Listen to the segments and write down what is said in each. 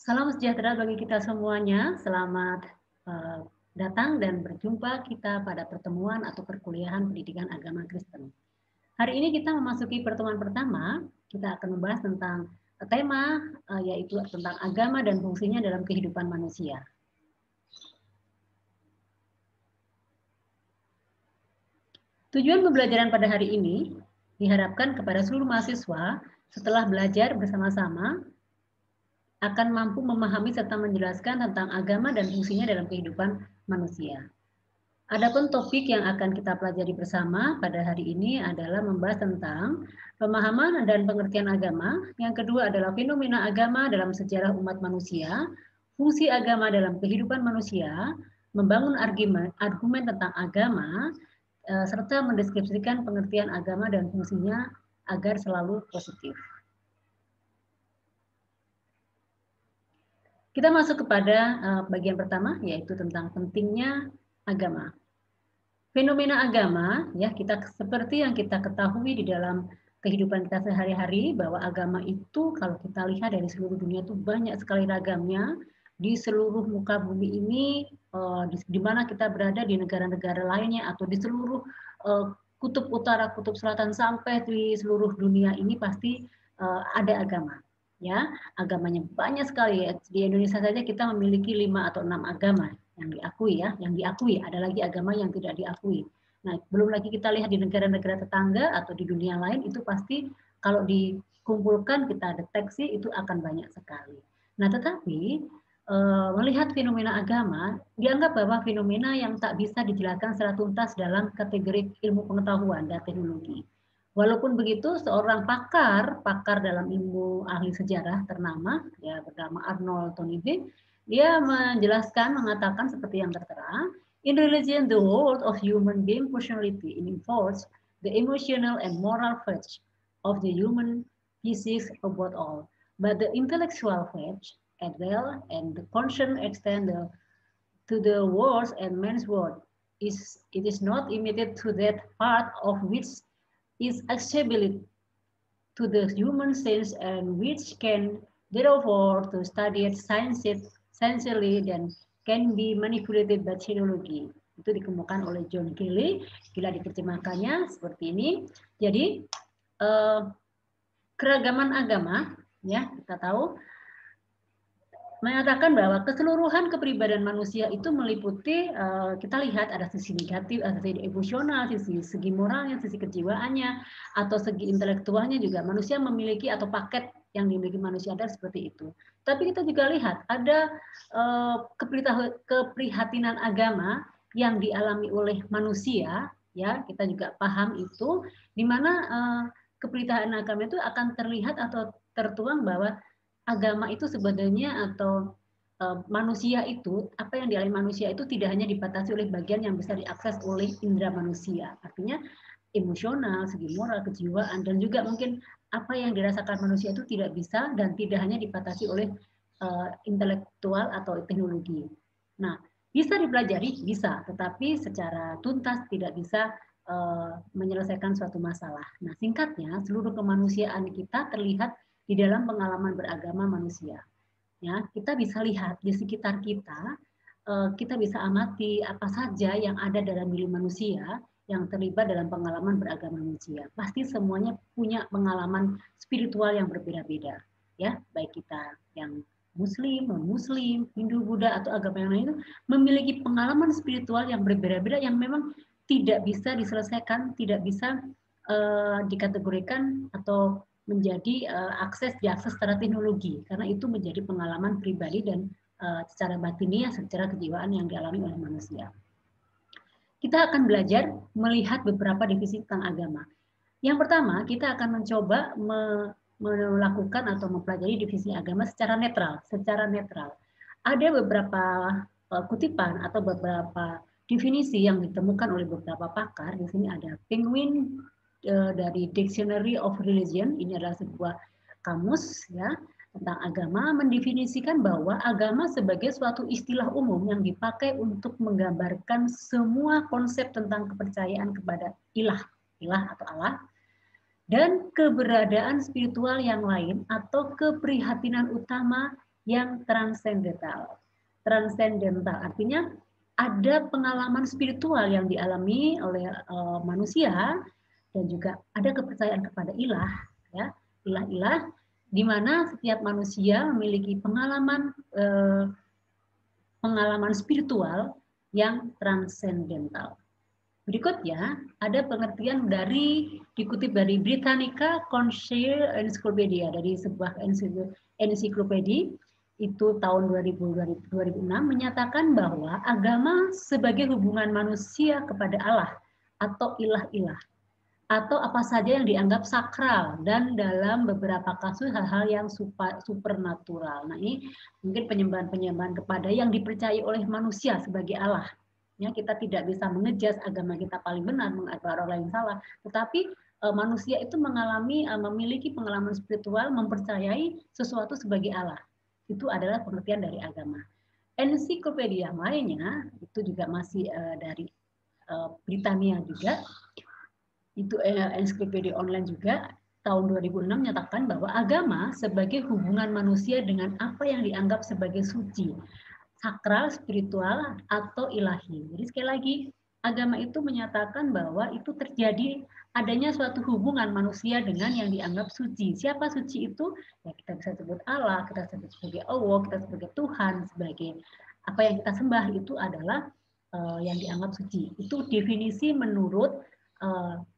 Salam sejahtera bagi kita semuanya. Selamat datang dan berjumpa kita pada pertemuan atau perkuliahan pendidikan agama Kristen. Hari ini kita memasuki pertemuan pertama. Kita akan membahas tentang tema yaitu tentang agama dan fungsinya dalam kehidupan manusia. Tujuan pembelajaran pada hari ini diharapkan kepada seluruh mahasiswa setelah belajar bersama-sama akan mampu memahami serta menjelaskan tentang agama dan fungsinya dalam kehidupan manusia. Adapun topik yang akan kita pelajari bersama pada hari ini adalah membahas tentang pemahaman dan pengertian agama. Yang kedua adalah fenomena agama dalam sejarah umat manusia, fungsi agama dalam kehidupan manusia, membangun argumen tentang agama, serta mendeskripsikan pengertian agama dan fungsinya agar selalu positif. Kita masuk kepada bagian pertama, yaitu tentang pentingnya agama. Fenomena agama, ya kita seperti yang kita ketahui di dalam kehidupan kita sehari-hari, bahwa agama itu kalau kita lihat dari seluruh dunia itu banyak sekali ragamnya. Di seluruh muka bumi ini, di mana kita berada di negara-negara lainnya atau di seluruh kutub utara, kutub selatan sampai di seluruh dunia ini pasti ada agama. Ya, agamanya banyak sekali. Di Indonesia saja kita memiliki 5 atau 6 agama yang diakui, ya, yang diakui. Ada lagi agama yang tidak diakui. Nah, belum lagi kita lihat di negara-negara tetangga atau di dunia lain, itu pasti kalau dikumpulkan kita deteksi itu akan banyak sekali. Nah, tetapi melihat fenomena agama, dianggap bahwa fenomena yang tak bisa dijelaskan secara tuntas dalam kategori ilmu pengetahuan dan teknologi. Walaupun begitu, seorang pakar dalam ilmu ahli sejarah ternama, ya bernama Arnold Toynbee, dia mengatakan seperti yang tertera, in religion, the world of human being personality involves the emotional and moral faith of the human species above all, but the intellectual faith as well and the concern extend to the world and man's world. It is not limited to that part of which is accessible to the human sense and which can therefore to study it scientifically dan can be manipulated by technology. Itu dikemukakan oleh John Kelly. Bila diterjemahkannya seperti ini. Jadi keragaman agama, ya kita tahu, mengatakan bahwa keseluruhan kepribadian manusia itu meliputi, kita lihat ada sisi negatif, ada sisi emosional, segi moralnya, sisi kejiwaannya, atau segi intelektualnya juga. Manusia memiliki atau paket yang dimiliki manusia ada seperti itu. Tapi kita juga lihat ada keprihatinan agama yang dialami oleh manusia, ya kita juga paham itu, di mana keprihatinan agama itu akan terlihat atau tertuang bahwa agama itu sebenarnya atau manusia itu, apa yang dialami manusia itu tidak hanya dibatasi oleh bagian yang bisa diakses oleh indera manusia. Artinya emosional, segi moral, kejiwaan, dan juga mungkin apa yang dirasakan manusia itu tidak bisa dan tidak hanya dibatasi oleh intelektual atau teknologi. Nah, bisa dipelajari, bisa, tetapi secara tuntas tidak bisa menyelesaikan suatu masalah. Nah, singkatnya, seluruh kemanusiaan kita terlihat di dalam pengalaman beragama manusia. Ya, kita bisa lihat di sekitar kita bisa amati apa saja yang ada dalam diri manusia yang terlibat dalam pengalaman beragama manusia. Pasti semuanya punya pengalaman spiritual yang berbeda-beda. Ya, baik kita yang Muslim, non-Muslim, Hindu, Buddha, atau agama yang lain itu memiliki pengalaman spiritual yang berbeda-beda yang memang tidak bisa diselesaikan, tidak bisa dikategorikan atau menjadi diakses secara teknologi, karena itu menjadi pengalaman pribadi dan secara batiniah, secara kejiwaan yang dialami oleh manusia. Kita akan belajar melihat beberapa divisi tentang agama. Yang pertama, kita akan mencoba melakukan atau mempelajari divisi agama secara netral. Ada beberapa kutipan atau beberapa definisi yang ditemukan oleh beberapa pakar. Di sini ada Penguin dari Dictionary of Religion, ini adalah sebuah kamus ya tentang agama, mendefinisikan bahwa agama sebagai suatu istilah umum yang dipakai untuk menggambarkan semua konsep tentang kepercayaan kepada ilah atau Allah, dan keberadaan spiritual yang lain atau keprihatinan utama yang transendental. Transendental artinya ada pengalaman spiritual yang dialami oleh manusia dan juga ada kepercayaan kepada ilah, ya, ilah-ilah, di mana setiap manusia memiliki pengalaman spiritual yang transendental. Berikutnya ada pengertian dikutip dari Britannica Council Encyclopedia, dari sebuah ensiklopedia itu tahun 2006 menyatakan bahwa agama sebagai hubungan manusia kepada Allah atau ilah-ilah atau apa saja yang dianggap sakral dan dalam beberapa kasus hal-hal yang supernatural. Nah, ini mungkin penyembahan-penyembahan kepada yang dipercayai oleh manusia sebagai Allah. Ya, kita tidak bisa mengejas agama kita paling benar, mengatakan orang lain salah, tetapi manusia itu memiliki pengalaman spiritual, mempercayai sesuatu sebagai Allah. Itu adalah pengertian dari agama. Ensiklopedia yang lainnya itu juga masih dari Britania juga, itu ensiklopedia online juga tahun 2006 menyatakan bahwa agama sebagai hubungan manusia dengan apa yang dianggap sebagai suci, sakral, spiritual, atau ilahi. Jadi sekali lagi, agama itu menyatakan bahwa itu terjadi adanya suatu hubungan manusia dengan yang dianggap suci. Siapa suci itu? Ya kita bisa sebut Allah, kita sebut sebagai Allah, kita sebagai Tuhan, sebagai apa yang kita sembah itu adalah yang dianggap suci. Itu definisi menurut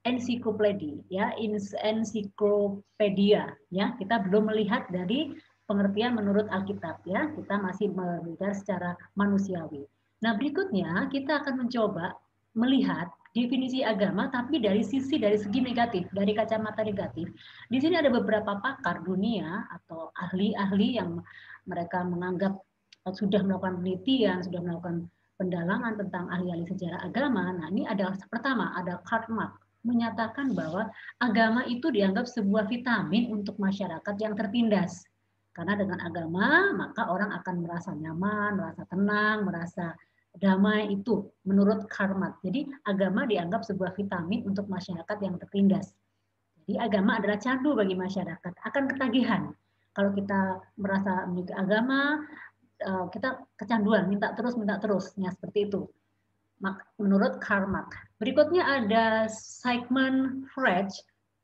ensiklopedia, ya, ensiklopedia, ya. Kita belum melihat dari pengertian menurut Alkitab, ya. Kita masih melihat secara manusiawi. Nah, berikutnya kita akan mencoba melihat definisi agama tapi dari segi negatif, dari kacamata negatif. Di sini ada beberapa pakar dunia atau ahli-ahli yang mereka menganggap sudah melakukan penelitian, sudah melakukan pendalangan tentang ahli-ahli sejarah agama. Nah, ini adalah pertama, ada Karl Marx menyatakan bahwa agama itu dianggap sebuah vitamin untuk masyarakat yang tertindas. Karena dengan agama, maka orang akan merasa nyaman, merasa tenang, merasa damai, itu menurut Karl Marx. Jadi agama dianggap sebuah vitamin untuk masyarakat yang tertindas. Jadi agama adalah candu bagi masyarakat, akan ketagihan. Kalau kita merasa memiliki agama, kita kecanduan, minta terus, ya seperti itu. Menurut Karl Marx. Berikutnya ada Sigmund Freud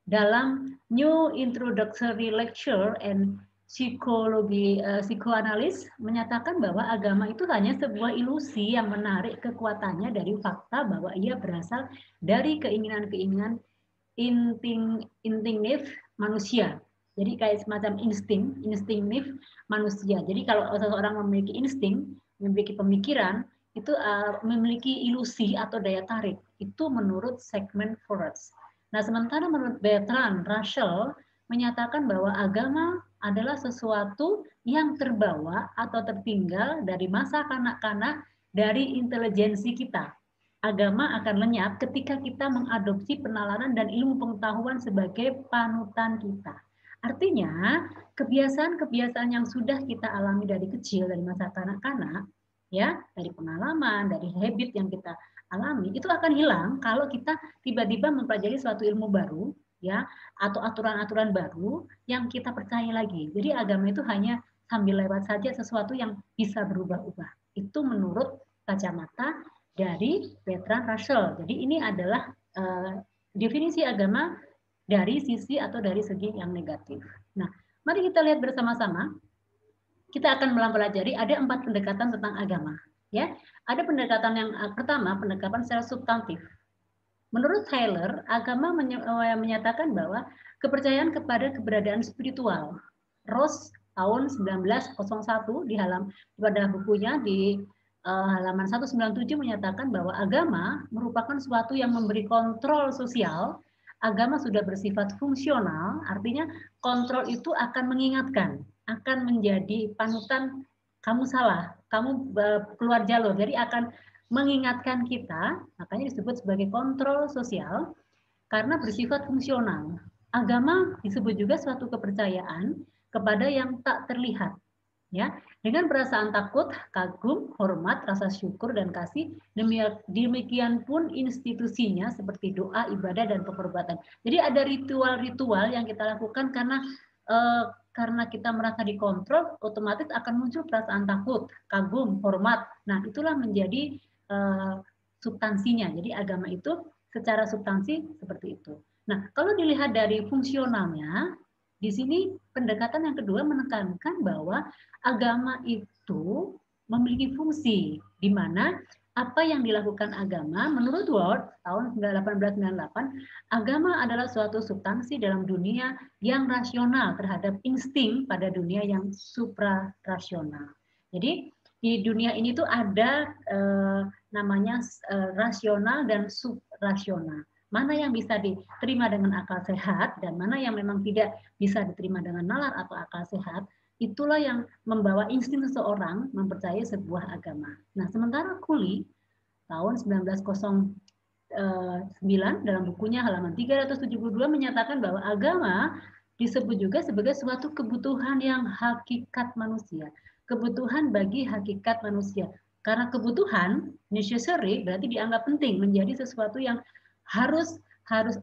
dalam New Introductory Lecture and Psychoanalysis menyatakan bahwa agama itu hanya sebuah ilusi yang menarik kekuatannya dari fakta bahwa ia berasal dari keinginan-keinginan instinktif manusia. Jadi kayak semacam instinktif manusia. Jadi kalau seseorang memiliki insting, memiliki pemikiran, itu memiliki ilusi atau daya tarik. Itu menurut Sigmund Freud. Nah, sementara menurut Bertrand Russell menyatakan bahwa agama adalah sesuatu yang terbawa atau tertinggal dari masa kanak-kanak dari intelijensi kita. Agama akan lenyap ketika kita mengadopsi penalaran dan ilmu pengetahuan sebagai panutan kita. Artinya, kebiasaan-kebiasaan yang sudah kita alami dari kecil, dari masa kanak-kanak, ya, dari pengalaman, dari habit yang kita alami, itu akan hilang kalau kita tiba-tiba mempelajari suatu ilmu baru, ya, atau aturan-aturan baru yang kita percaya lagi. Jadi agama itu hanya sambil lewat saja sesuatu yang bisa berubah-ubah. Itu menurut kacamata dari Bertrand Russell. Jadi ini adalah definisi agama dari sisi atau dari segi yang negatif. Nah, mari kita lihat bersama-sama. Kita akan mempelajari ada 4 pendekatan tentang agama. Ya, ada pendekatan yang pertama, pendekatan secara substantif. Menurut Taylor, agama menyatakan bahwa kepercayaan kepada keberadaan spiritual. Ross tahun 1901 pada bukunya di halaman 197 menyatakan bahwa agama merupakan suatu yang memberi kontrol sosial. Agama sudah bersifat fungsional, artinya kontrol itu akan mengingatkan, akan menjadi panutan, kamu salah, kamu keluar jalur, jadi akan mengingatkan kita, makanya disebut sebagai kontrol sosial, karena bersifat fungsional. Agama disebut juga suatu kepercayaan kepada yang tak terlihat. Ya, dengan perasaan takut, kagum, hormat, rasa syukur dan kasih, demikian pun institusinya seperti doa, ibadah dan pengorbanan. Jadi ada ritual-ritual yang kita lakukan karena karena kita merasa dikontrol, otomatis akan muncul perasaan takut, kagum, hormat. Nah, itulah menjadi substansinya. Jadi agama itu secara substansi seperti itu. Nah, kalau dilihat dari fungsionalnya, di sini pendekatan yang kedua menekankan bahwa agama itu memiliki fungsi, di mana apa yang dilakukan agama menurut Ward tahun 1898, agama adalah suatu substansi dalam dunia yang rasional terhadap insting pada dunia yang suprarasional. Jadi di dunia ini tuh ada namanya rasional dan subrasional. Mana yang bisa diterima dengan akal sehat dan mana yang memang tidak bisa diterima dengan nalar atau akal sehat, itulah yang membawa insting seseorang mempercayai sebuah agama. Nah, sementara Cooley tahun 1909 dalam bukunya halaman 372 menyatakan bahwa agama disebut juga sebagai suatu kebutuhan yang hakikat manusia, kebutuhan bagi hakikat manusia. Karena kebutuhan necessary berarti dianggap penting, menjadi sesuatu yang harus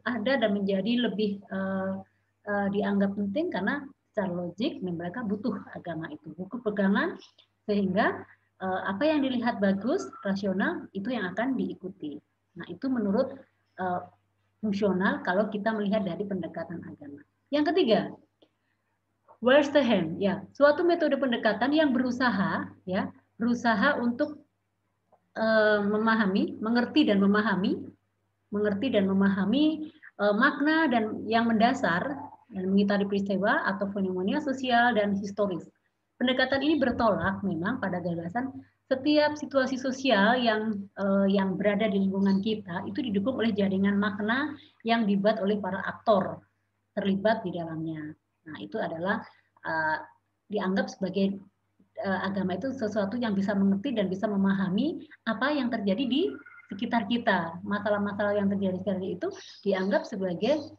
ada dan menjadi lebih dianggap penting karena secara logik mereka butuh agama itu, buku pegangan, sehingga apa yang dilihat bagus, rasional, itu yang akan diikuti. Nah, itu menurut fungsional kalau kita melihat dari pendekatan agama. Yang ketiga, Westerhem, ya, suatu metode pendekatan yang berusaha untuk memahami, mengerti dan memahami makna dan yang mendasar dan mengitari peristiwa atau fenomena sosial dan historis. Pendekatan ini bertolak memang pada gagasan setiap situasi sosial yang berada di lingkungan kita itu didukung oleh jaringan makna yang dibuat oleh para aktor terlibat di dalamnya. Nah, itu adalah dianggap sebagai agama itu sesuatu yang bisa mengerti dan bisa memahami apa yang terjadi di sekitar kita. Masalah-masalah yang terjadi sekarang itu dianggap sebagai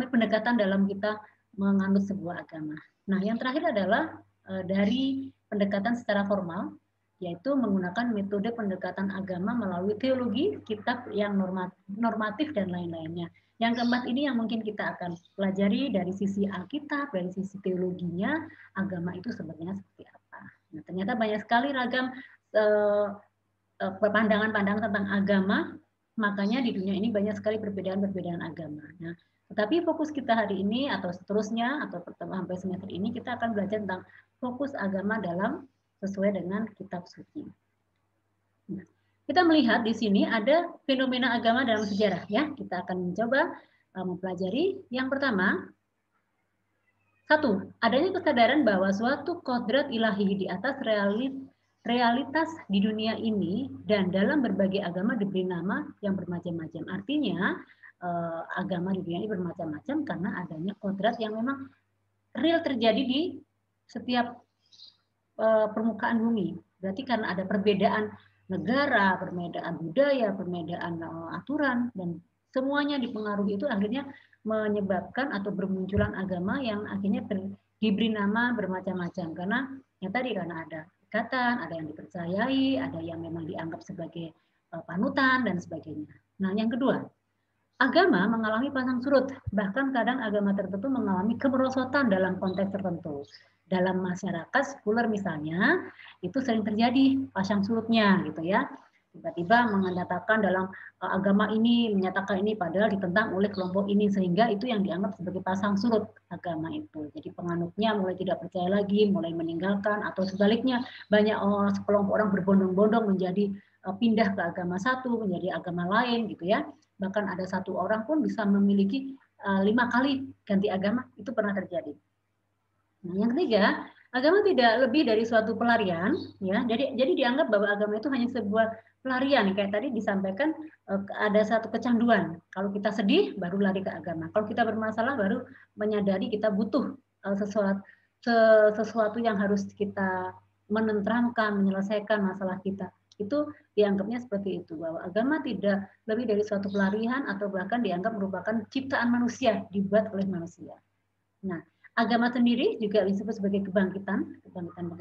pendekatan dalam kita menganut sebuah agama. Nah, yang terakhir adalah dari pendekatan secara formal, yaitu menggunakan metode pendekatan agama melalui teologi, kitab yang normatif dan lain-lainnya. Yang keempat ini yang mungkin kita akan pelajari dari sisi Alkitab, dari sisi teologinya, agama itu sebenarnya seperti apa. Nah, ternyata banyak sekali ragam pandangan-pandangan tentang agama, makanya di dunia ini banyak sekali perbedaan-perbedaan agama. Nah, tetapi fokus kita hari ini atau seterusnya atau sampai semester ini kita akan belajar tentang fokus agama dalam sesuai dengan kitab suci. Nah, kita melihat di sini ada fenomena agama dalam sejarah, ya. Kita akan mencoba mempelajari. Yang pertama, satu, adanya kesadaran bahwa suatu kodrat ilahi di atas realitas di dunia ini dan dalam berbagai agama diberi nama yang bermacam-macam. Artinya agama di dunia ini bermacam-macam karena adanya kodrat yang memang real terjadi di setiap permukaan bumi. Berarti karena ada perbedaan negara, perbedaan budaya, perbedaan aturan, dan semuanya dipengaruhi itu akhirnya menyebabkan atau bermunculan agama yang akhirnya diberi nama bermacam-macam. Karena yang tadi karena ada ikatan, ada yang dipercayai, ada yang memang dianggap sebagai panutan, dan sebagainya. Nah, yang kedua, agama mengalami pasang surut, bahkan kadang agama tertentu mengalami kemerosotan dalam konteks tertentu. Dalam masyarakat sekuler misalnya, itu sering terjadi pasang surutnya gitu ya. Tiba-tiba mengatakan dalam agama ini, menyatakan ini padahal ditentang oleh kelompok ini, sehingga itu yang dianggap sebagai pasang surut agama itu. Jadi penganutnya mulai tidak percaya lagi, mulai meninggalkan, atau sebaliknya banyak sekelompok orang berbondong-bondong menjadi pindah ke agama satu, menjadi agama lain gitu ya. Bahkan ada satu orang pun bisa memiliki 5 kali ganti agama, itu pernah terjadi. Nah, yang ketiga, agama tidak lebih dari suatu pelarian, ya. Jadi dianggap bahwa agama itu hanya sebuah pelarian. Kayak tadi disampaikan ada satu kecanduan. Kalau kita sedih, baru lari ke agama. Kalau kita bermasalah, baru menyadari kita butuh sesuatu yang harus kita menenteramkan, menyelesaikan masalah kita. Itu dianggapnya seperti itu, bahwa agama tidak lebih dari suatu pelarian atau bahkan dianggap merupakan ciptaan manusia, dibuat oleh manusia. Nah, agama sendiri juga disebut sebagai kebangkitan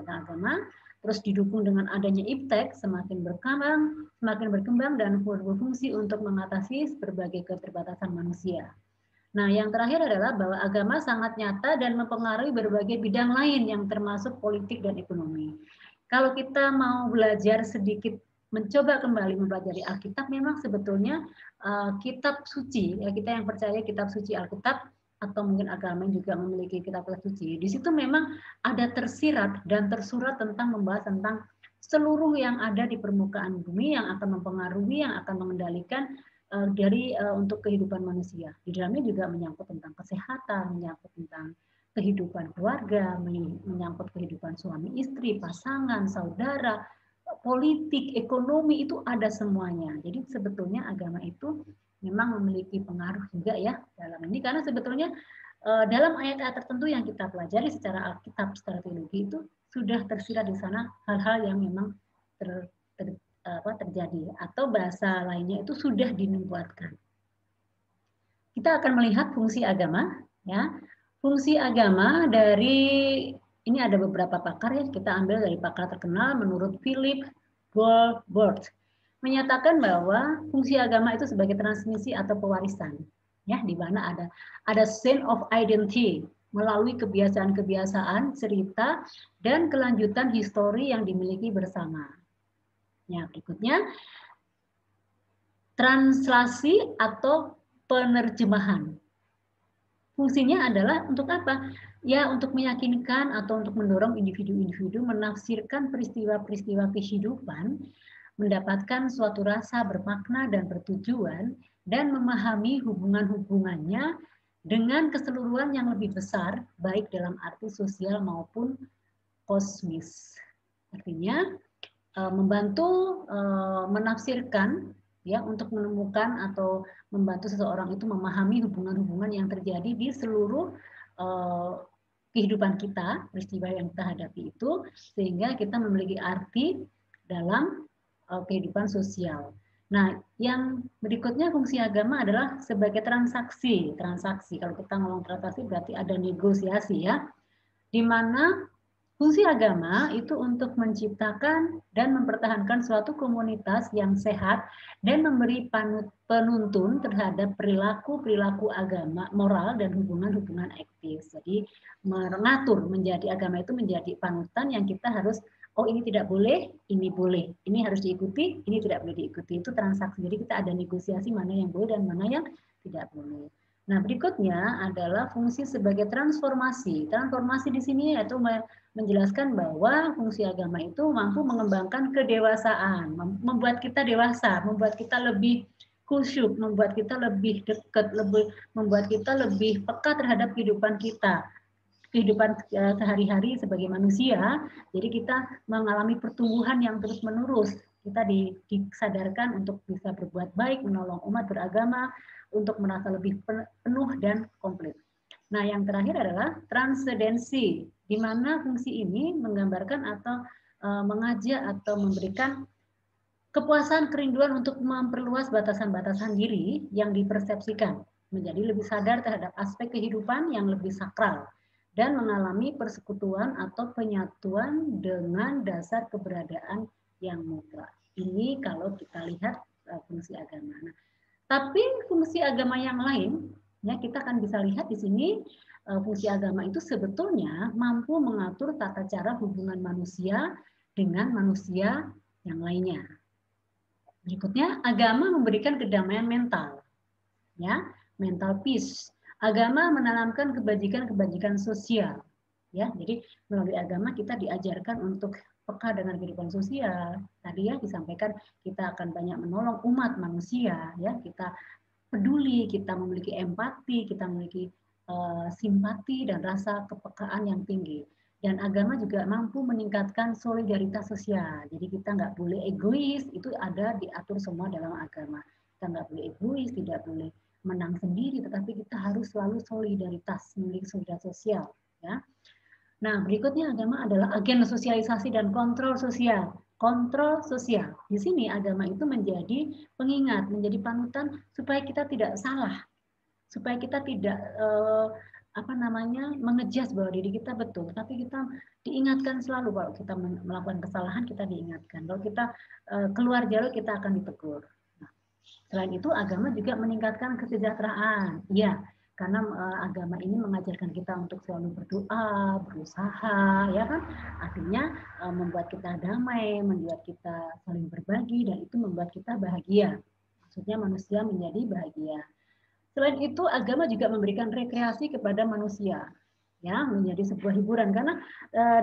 agama, terus didukung dengan adanya iptek semakin berkembang dan berfungsi untuk mengatasi berbagai keterbatasan manusia. Nah, yang terakhir adalah bahwa agama sangat nyata dan mempengaruhi berbagai bidang lain yang termasuk politik dan ekonomi. Kalau kita mau belajar sedikit, mencoba kembali mempelajari Alkitab, memang sebetulnya kitab suci, ya kita yang percaya kitab suci Alkitab, atau mungkin agama yang juga memiliki kitab suci, di situ memang ada tersirat dan tersurat tentang membahas tentang seluruh yang ada di permukaan bumi yang akan mempengaruhi, yang akan mengendalikan untuk kehidupan manusia. Di dalamnya juga menyangkut tentang kesehatan, menyangkut tentang kehidupan keluarga, menyangkut kehidupan suami istri, pasangan, saudara, politik, ekonomi, itu ada semuanya. Jadi sebetulnya agama itu memang memiliki pengaruh juga ya dalam ini, karena sebetulnya dalam ayat-ayat tertentu yang kita pelajari secara Alkitab, secara teologi, itu sudah tersirat di sana hal-hal yang memang terjadi, atau bahasa lainnya itu sudah dinubuatkan. Kita akan melihat fungsi agama, ya. Fungsi agama dari ini ada beberapa pakar ya, kita ambil dari pakar terkenal menurut Philip Goldberg, menyatakan bahwa fungsi agama itu sebagai transmisi atau pewarisan, ya, di mana ada sense of identity melalui kebiasaan-kebiasaan, cerita, dan kelanjutan histori yang dimiliki bersama. Ya, berikutnya translasi atau penerjemahan. Fungsinya adalah untuk apa? Ya, untuk meyakinkan atau untuk mendorong individu-individu menafsirkan peristiwa-peristiwa kehidupan, mendapatkan suatu rasa bermakna dan bertujuan, dan memahami hubungan-hubungannya dengan keseluruhan yang lebih besar, baik dalam arti sosial maupun kosmis. Artinya, membantu menafsirkan, ya, untuk menemukan atau membantu seseorang itu memahami hubungan-hubungan yang terjadi di seluruh kehidupan kita, peristiwa yang kita hadapi itu, sehingga kita memiliki arti dalam kehidupan sosial. Nah, yang berikutnya fungsi agama adalah sebagai transaksi. Transaksi, kalau kita ngomong transaksi berarti ada negosiasi, ya, di mana fungsi agama itu untuk menciptakan dan mempertahankan suatu komunitas yang sehat dan memberi penuntun terhadap perilaku-perilaku agama, moral, dan hubungan-hubungan etis. Jadi mengatur, menjadi agama itu menjadi panutan yang kita harus, oh ini tidak boleh, ini boleh, ini harus diikuti, ini tidak boleh diikuti. Itu transaksi. Jadi kita ada negosiasi mana yang boleh dan mana yang tidak boleh. Nah, berikutnya adalah fungsi sebagai transformasi. Transformasi di sini yaitu menjelaskan bahwa fungsi agama itu mampu mengembangkan kedewasaan, membuat kita dewasa, membuat kita lebih khusyuk, membuat kita lebih dekat, membuat kita lebih peka terhadap kehidupan kita, kehidupan sehari-hari sebagai manusia. Jadi kita mengalami pertumbuhan yang terus-menerus. Kita disadarkan untuk bisa berbuat baik, menolong umat beragama, untuk merasa lebih penuh dan komplit. Nah, yang terakhir adalah transendensi, di mana fungsi ini menggambarkan atau mengajak atau memberikan kepuasan, kerinduan untuk memperluas batasan-batasan diri yang dipersepsikan, menjadi lebih sadar terhadap aspek kehidupan yang lebih sakral, dan mengalami persekutuan atau penyatuan dengan dasar keberadaan yang mutlak. Ini kalau kita lihat fungsi agama. Nah, tapi fungsi agama yang lain, ya, kita akan bisa lihat di sini fungsi agama itu sebetulnya mampu mengatur tata cara hubungan manusia dengan manusia yang lainnya. Berikutnya, agama memberikan kedamaian mental, ya, mental peace. Agama menanamkan kebajikan-kebajikan sosial, ya. Jadi melalui agama kita diajarkan untuk peka dengan kehidupan sosial. Tadi ya disampaikan kita akan banyak menolong umat manusia, ya. Kita peduli, kita memiliki empati, kita memiliki simpati dan rasa kepekaan yang tinggi. Dan agama juga mampu meningkatkan solidaritas sosial. Jadi kita nggak boleh egois, itu ada diatur semua dalam agama. Kita nggak boleh egois, tidak boleh menang sendiri, tetapi kita harus selalu solidaritas, memiliki solidaritas sosial. Ya. Nah, berikutnya agama adalah agen sosialisasi dan kontrol sosial. Kontrol sosial. Di sini agama itu menjadi pengingat, menjadi panutan supaya kita tidak salah, supaya kita tidak mengejas bahwa diri kita betul, tapi kita diingatkan selalu kalau kita melakukan kesalahan, kita diingatkan. Kalau kita keluar jalur, kita akan ditegur. Nah, selain itu agama juga meningkatkan kesejahteraan. Ya, karena agama ini mengajarkan kita untuk selalu berdoa, berusaha, ya kan? Artinya membuat kita damai, membuat kita saling berbagi, dan itu membuat kita bahagia. Maksudnya manusia menjadi bahagia. Selain itu, agama juga memberikan rekreasi kepada manusia, ya, menjadi sebuah hiburan, karena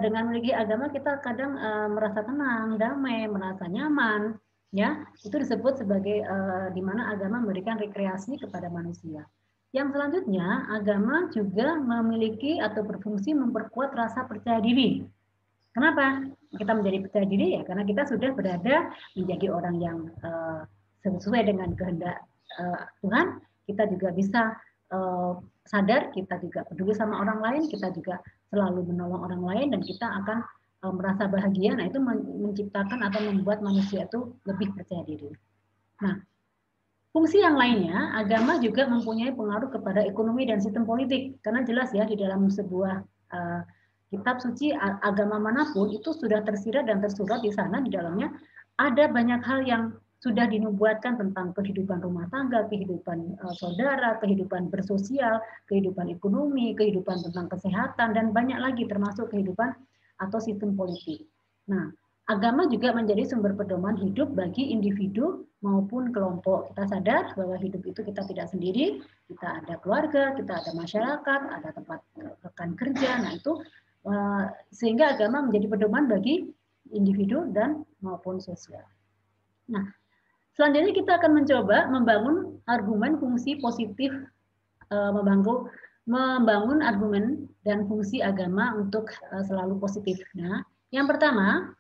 dengan memiliki agama kita kadang merasa tenang, damai, merasa nyaman, ya. Itu disebut sebagai di mana agama memberikan rekreasi kepada manusia. Yang selanjutnya, agama juga memiliki atau berfungsi memperkuat rasa percaya diri. Kenapa kita menjadi percaya diri? Ya karena kita sudah berada menjadi orang yang sesuai dengan kehendak Tuhan. Kita juga bisa sadar, kita juga peduli sama orang lain, kita juga selalu menolong orang lain, dan kita akan merasa bahagia. Nah, itu menciptakan atau membuat manusia itu lebih percaya diri. Nah, fungsi yang lainnya, agama juga mempunyai pengaruh kepada ekonomi dan sistem politik. Karena jelas ya, di dalam sebuah kitab suci agama manapun itu sudah tersirat dan tersurat di sana, di dalamnya ada banyak hal yang sudah dinubuatkan tentang kehidupan rumah tangga, kehidupan saudara, kehidupan bersosial, kehidupan ekonomi, kehidupan tentang kesehatan, dan banyak lagi termasuk kehidupan atau sistem politik. Nah, agama juga menjadi sumber pedoman hidup bagi individu maupun kelompok. Kita sadar bahwa hidup itu kita tidak sendiri, kita ada keluarga, kita ada masyarakat, ada tempat rekan kerja. Nah, itu sehingga agama menjadi pedoman bagi individu dan maupun sosial. Nah, selanjutnya kita akan mencoba membangun argumen fungsi positif, membangun argumen dan fungsi agama untuk selalu positif. Nah, yang pertama,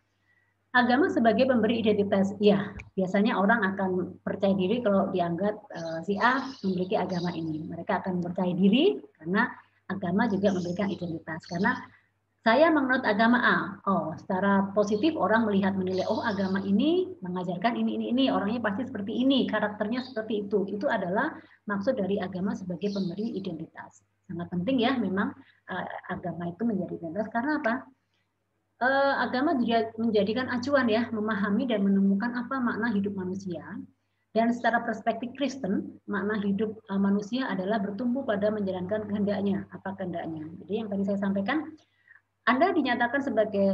agama sebagai pemberi identitas. Ya, biasanya orang akan percaya diri kalau dianggap si A memiliki agama ini. Mereka akan percaya diri karena agama juga memberikan identitas. Karena saya menganut agama A. Oh, secara positif orang menilai, oh agama ini mengajarkan ini. Orangnya pasti seperti ini, karakternya seperti itu. Itu adalah maksud dari agama sebagai pemberi identitas. Sangat penting ya memang agama itu menjadi identitas. Karena apa? Agama menjadikan acuan ya, memahami dan menemukan apa makna hidup manusia. Dan secara perspektif Kristen, makna hidup manusia adalah bertumbuh pada menjalankan kehendaknya. Apa kehendaknya? Jadi yang tadi saya sampaikan, Anda dinyatakan sebagai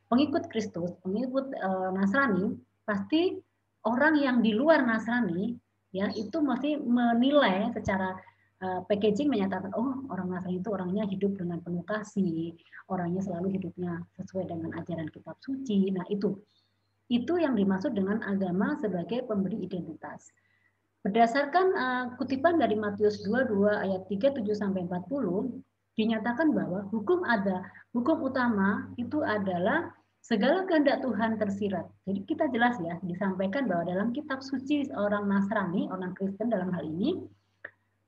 pengikut Kristus, pengikut Nasrani, pasti orang yang di luar Nasrani ya itu masih menilai secara packaging, menyatakan oh orang Nasrani itu orangnya hidup dengan penuh kasih, orangnya selalu hidupnya sesuai dengan ajaran kitab suci. Nah, itu yang dimaksud dengan agama sebagai pemberi identitas. Berdasarkan kutipan dari Matius 22 ayat 37 sampai 40, dinyatakan bahwa hukum utama itu adalah segala kehendak Tuhan tersirat. Jadi kita jelas ya, disampaikan bahwa dalam kitab suci orang Nasrani, orang Kristen dalam hal ini,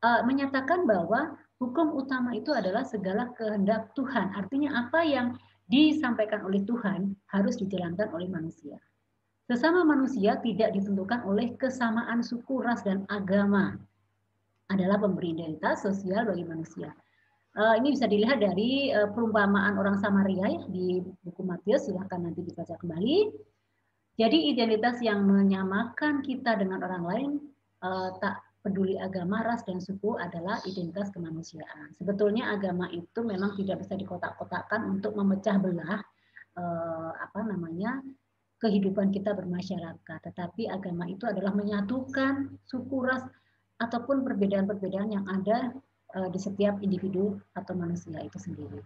menyatakan bahwa hukum utama itu adalah segala kehendak Tuhan. Artinya apa yang disampaikan oleh Tuhan harus dijalankan oleh manusia. Sesama manusia tidak ditentukan oleh kesamaan suku, ras, dan agama. Adalah pemberi identitas sosial bagi manusia. Ini bisa dilihat dari perumpamaan orang Samaria ya, di buku Matius, silahkan nanti dibaca kembali. Jadi identitas yang menyamakan kita dengan orang lain, tak peduli agama, ras, dan suku adalah identitas kemanusiaan. Sebetulnya agama itu memang tidak bisa dikotak-kotakkan untuk memecah belah kehidupan kita bermasyarakat. Tetapi agama itu adalah menyatukan suku, ras, ataupun perbedaan-perbedaan yang ada di setiap individu atau manusia itu sendiri.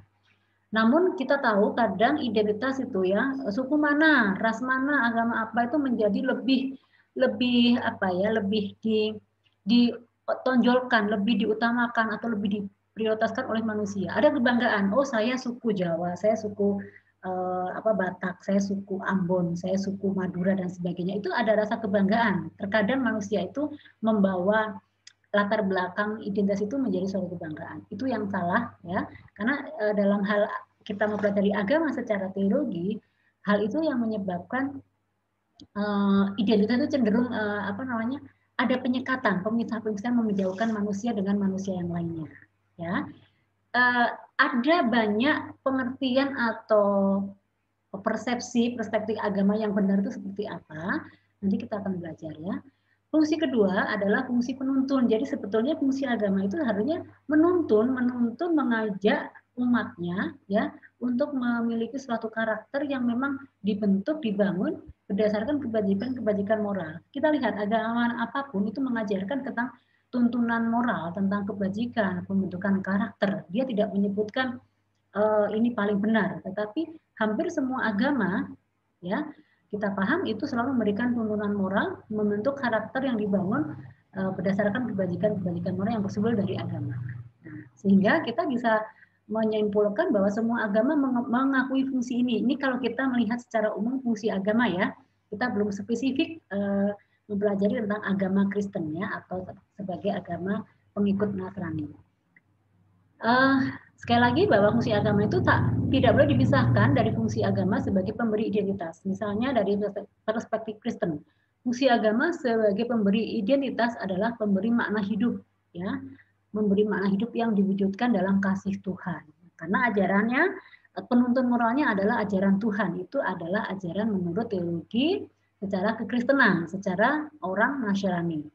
Namun kita tahu kadang identitas itu ya, suku mana, ras mana, agama apa itu menjadi lebih ditonjolkan, lebih diutamakan atau lebih diprioritaskan oleh manusia. Ada kebanggaan, oh saya suku Jawa, saya suku Batak, saya suku Ambon, saya suku Madura dan sebagainya. Itu ada rasa kebanggaan. Terkadang manusia itu membawa latar belakang identitas itu menjadi suatu kebanggaan. Itu yang salah ya. Karena dalam hal kita mempelajari agama secara teologi, hal itu yang menyebabkan identitas itu cenderung ada penyekatan, pemisah-pemisahan, menjauhkan manusia dengan manusia yang lainnya. Ya, ada banyak pengertian atau perspektif agama yang benar itu seperti apa. Nanti kita akan belajar ya. Fungsi kedua adalah fungsi penuntun. Jadi sebetulnya fungsi agama itu harusnya menuntun, mengajak umatnya ya untuk memiliki suatu karakter yang memang dibentuk, dibangun berdasarkan kebajikan moral. Kita lihat agama apapun itu mengajarkan tentang tuntunan moral, tentang kebajikan, pembentukan karakter. Dia tidak menyebutkan ini paling benar, tetapi hampir semua agama ya kita paham itu selalu memberikan tuntunan moral, membentuk karakter yang dibangun berdasarkan kebajikan moral yang bersumber dari agama. Nah, sehingga kita bisa menyimpulkan bahwa semua agama mengakui fungsi ini. Ini kalau kita melihat secara umum fungsi agama ya, kita belum spesifik mempelajari tentang agama Kristen ya atau sebagai agama pengikut Nasrani. Sekali lagi bahwa fungsi agama itu tidak boleh dipisahkan dari fungsi agama sebagai pemberi identitas. Misalnya dari perspektif Kristen, fungsi agama sebagai pemberi identitas adalah pemberi makna hidup, ya, memberi makna hidup yang diwujudkan dalam kasih Tuhan. Karena ajarannya, penuntun moralnya adalah ajaran Tuhan. Itu adalah ajaran menurut teologi secara kekristenan, secara orang Nasrani.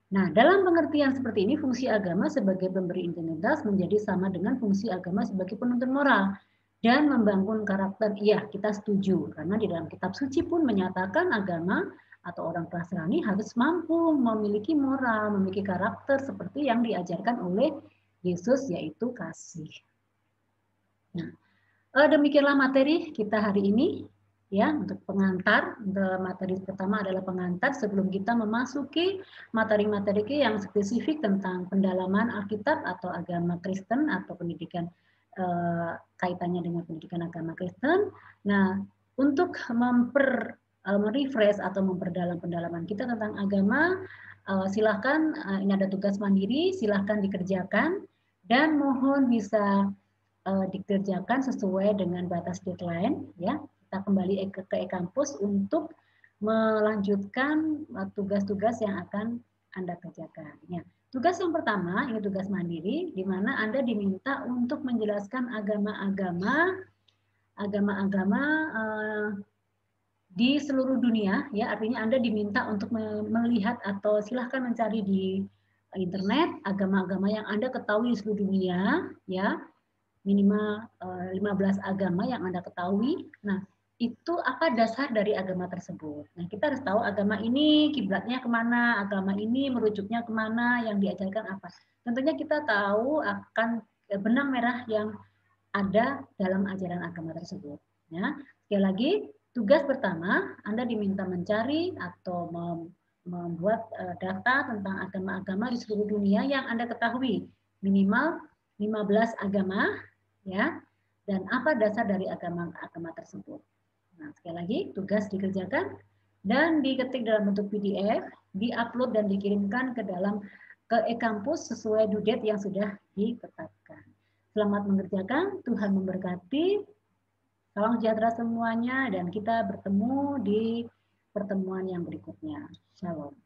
Nah, dalam pengertian seperti ini, fungsi agama sebagai pemberi identitas menjadi sama dengan fungsi agama sebagai penuntun moral dan membangun karakter. Iya, kita setuju. Karena di dalam kitab suci pun menyatakan agama atau orang Nasrani harus mampu memiliki moral, memiliki karakter seperti yang diajarkan oleh Yesus, yaitu kasih. Nah, demikianlah materi kita hari ini. Ya, untuk pengantar, materi pertama adalah pengantar sebelum kita memasuki materi-materi yang spesifik tentang pendalaman Alkitab atau agama Kristen atau pendidikan kaitannya dengan pendidikan agama Kristen. Nah, untuk merefresh atau memperdalam pendalaman kita tentang agama, silahkan ini ada tugas mandiri, silahkan dikerjakan dan mohon bisa dikerjakan sesuai dengan batas deadline ya. Kita kembali ke e-kampus untuk melanjutkan tugas-tugas yang akan Anda kerjakan. Ya. Tugas yang pertama, ini tugas mandiri, di mana Anda diminta untuk menjelaskan agama-agama di seluruh dunia, ya artinya Anda diminta untuk melihat atau silahkan mencari di internet agama-agama yang Anda ketahui di seluruh dunia, ya minimal 15 agama yang Anda ketahui. Nah, itu apa dasar dari agama tersebut. Nah, kita harus tahu agama ini kiblatnya kemana, agama ini merujuknya kemana, yang diajarkan apa. Tentunya kita tahu akan benang merah yang ada dalam ajaran agama tersebut. Ya, sekali lagi, tugas pertama Anda diminta mencari atau membuat data tentang agama-agama di seluruh dunia yang Anda ketahui, minimal 15 agama, ya, dan apa dasar dari agama tersebut. Nah, sekali lagi, tugas dikerjakan dan diketik dalam bentuk PDF, diupload dan dikirimkan ke e-kampus sesuai due date yang sudah ditetapkan. Selamat mengerjakan, Tuhan memberkati. Salam sejahtera semuanya dan kita bertemu di pertemuan yang berikutnya. Shalom.